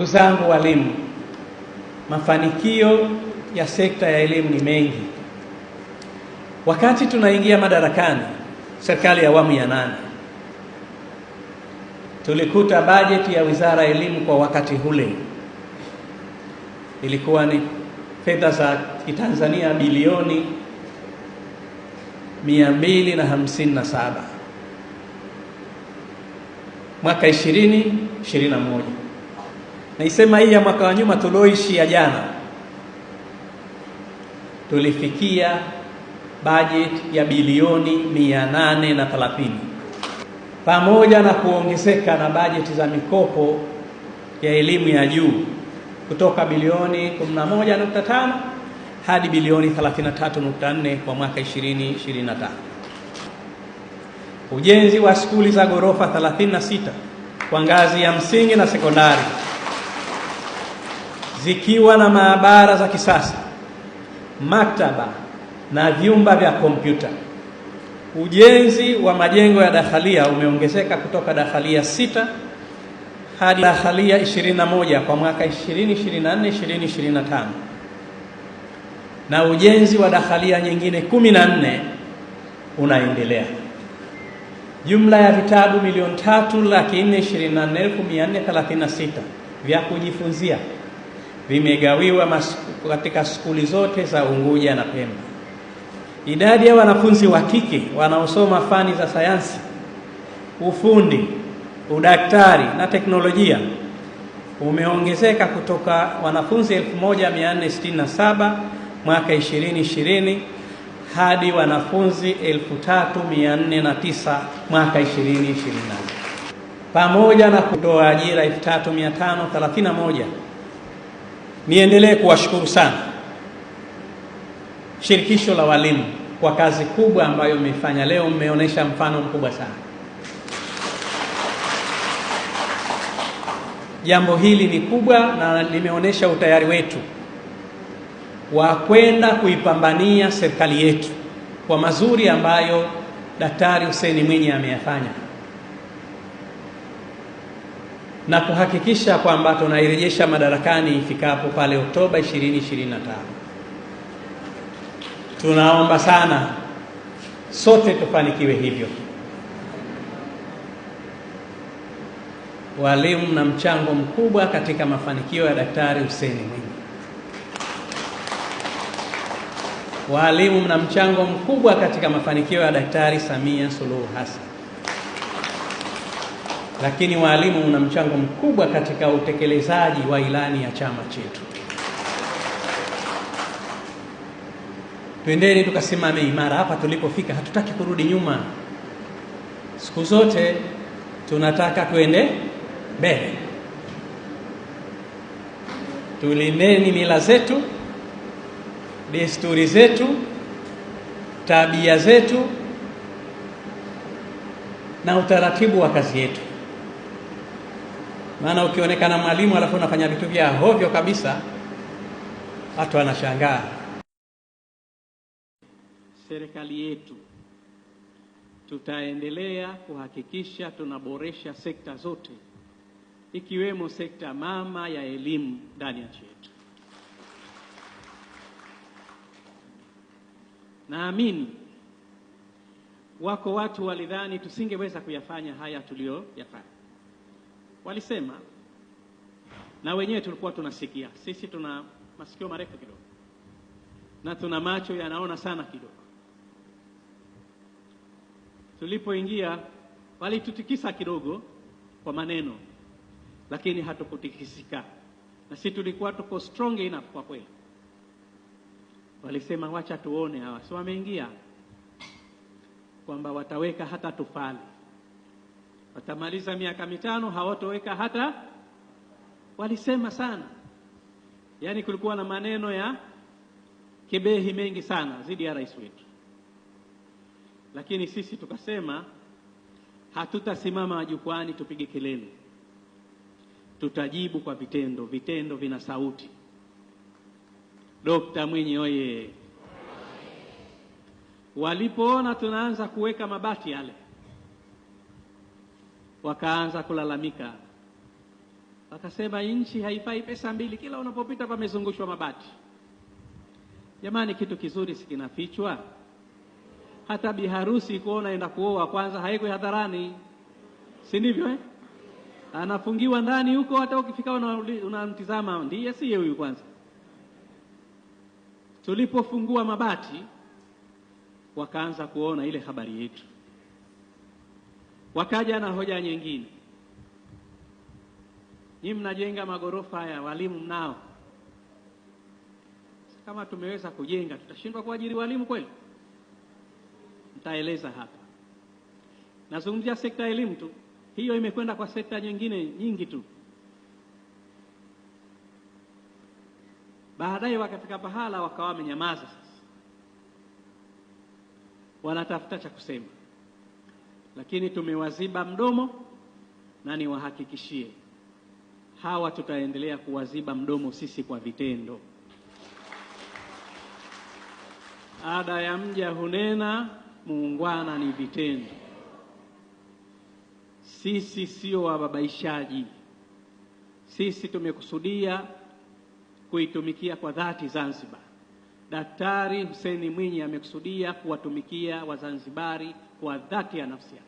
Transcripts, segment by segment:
Ndugu zangu walimu, mafanikio ya sekta ya elimu ni mengi. Wakati tunaingia madarakani, serikali ya awamu ya 8, tulikuta bajeti ya Wizara ya Elimu kwa wakati ule ilikuwa ni fedha za Kitanzania bilioni 257 mwaka 2021. Naisema hii ya mwaka wa nyuma tulioishi ya jana, tulifikia bajeti ya bilioni 830, pamoja na kuongezeka na bajeti za mikopo ya elimu ya juu kutoka bilioni 11.5 hadi bilioni 33.4 kwa mwaka 2025. Ujenzi wa skuli za ghorofa 36 kwa ngazi ya msingi na sekondari zikiwa na maabara za kisasa, maktaba na vyumba vya kompyuta. Ujenzi wa majengo ya dakhalia umeongezeka kutoka dakhalia 6 hadi dakhalia 21 kwa mwaka 2024-2025, na ujenzi wa dakhalia nyingine 14 unaendelea. Jumla ya vitabu milioni 3,424,436 vya kujifunzia vimegawiwa katika skuli zote za Unguja na Pemba. Idadi ya wanafunzi wa kike wanaosoma fani za sayansi, ufundi, udaktari na teknolojia umeongezeka kutoka wanafunzi 1467 mwaka 2020 hadi wanafunzi 3409 mwaka 2024, pamoja na kutoa ajira 3531. Niendelee kuwashukuru sana Shirikisho la Walimu kwa kazi kubwa ambayo mmefanya. Leo mmeonyesha mfano mkubwa sana. Jambo hili ni kubwa na limeonyesha utayari wetu wa kwenda kuipambania serikali yetu kwa mazuri ambayo Daktari Hussein Mwinyi ameyafanya, na kuhakikisha kwamba tunairejesha madarakani ifikapo pale Oktoba 2025. Tunaomba sana sote tufanikiwe hivyo. Walimu mna mchango mkubwa katika mafanikio ya Daktari Hussein Mwinyi. Walimu mna mchango mkubwa katika mafanikio ya Daktari Samia Suluhu Hassan. Lakini walimu mna mchango mkubwa katika utekelezaji wa ilani ya chama chetu. Twendeni tukasimame imara hapa tulipofika. Hatutaki kurudi nyuma, siku zote tunataka twende mbele. Tulindeni mila zetu, desturi zetu, tabia zetu na utaratibu wa kazi yetu. Maana ukionekana mwalimu alafu unafanya vitu vya hovyo kabisa, watu wanashangaa. Serikali yetu tutaendelea kuhakikisha tunaboresha sekta zote, ikiwemo sekta mama ya elimu ndani ya nchi yetu. Naamini wako watu walidhani tusingeweza kuyafanya haya tuliyoyafanya. Walisema, na wenyewe tulikuwa tunasikia. Sisi tuna masikio marefu kidogo na tuna macho yanaona sana kidogo. Tulipoingia walitutikisa kidogo kwa maneno, lakini hatukutikisika, na sisi tulikuwa tuko strong enough kwa kweli. Walisema wacha tuone hawa, si wameingia kwamba wataweka hata tufali, watamaliza miaka 5 hawatoweka hata. Walisema sana, yaani kulikuwa na maneno ya kebehi mengi sana dhidi ya rais wetu. Lakini sisi tukasema hatutasimama jukwani tupige kelele, tutajibu kwa vitendo. Vitendo vina sauti. Dr. Mwinyi oye! Walipoona tunaanza kuweka mabati yale, wakaanza kulalamika, Wakasema nchi haifai pesa mbili, kila unapopita pamezungushwa mabati. Jamani, kitu kizuri si kinafichwa? Hata biharusi kuona enda kuoa kwanza haikwi hadharani, si ndivyo eh? Anafungiwa ndani huko, hata ukifika unamtizama ndiye siye huyu kwanza. Tulipofungua mabati wakaanza kuona ile habari yetu, wakaja na hoja nyingine. Nyinyi mnajenga magorofa ya walimu mnao, kama tumeweza kujenga tutashindwa kuajiri walimu kweli? Nitaeleza hapa. Nazungumzia sekta ya elimu tu, hiyo imekwenda kwa sekta nyingine nyingi tu. Baadaye wakafika pahala wakawa wamenyamaza. Sasa wanatafuta cha kusema, lakini tumewaziba mdomo, na niwahakikishie hawa tutaendelea kuwaziba mdomo sisi kwa vitendo. Ada ya mja hunena, muungwana ni vitendo. Sisi sio wababaishaji. Sisi tumekusudia kuitumikia kwa dhati Zanzibar. Daktari Hussein Mwinyi amekusudia kuwatumikia Wazanzibari kwa dhati ya nafsi yake.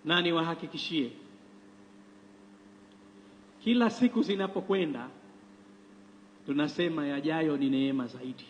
Na niwahakikishie, kila siku zinapokwenda tunasema yajayo ni neema zaidi.